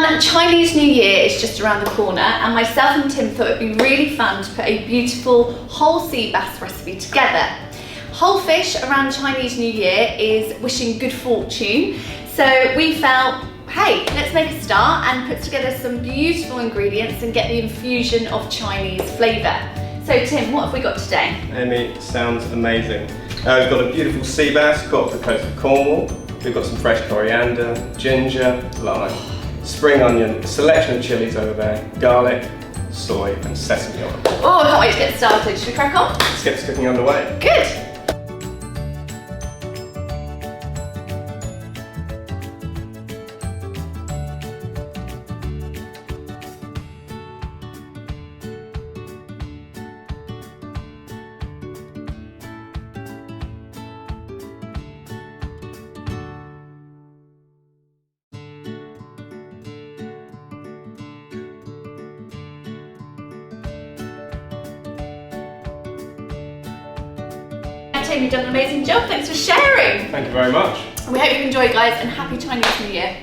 everyone, Chinese New Year is just around the corner and myself and Tim thought it'd be really fun to put a beautiful whole sea bass recipe together. Whole fish around Chinese New Year is wishing good fortune, so we felt, hey, let's make a start and put together some beautiful ingredients and get the infusion of Chinese flavour. So Tim, what have we got today? Amy, sounds amazing. We've got a beautiful sea bass caught off the coast of Cornwall. We've got some fresh coriander, ginger, lime, spring onion, a selection of chillies over there, garlic, soy and sesame oil. Oh, I can't wait to get started. Should we crack on? Let's get this cooking underway. Good. Tim, you've done an amazing job. Thanks for sharing. Thank you very much. We hope you enjoy, guys, and happy Chinese New Year.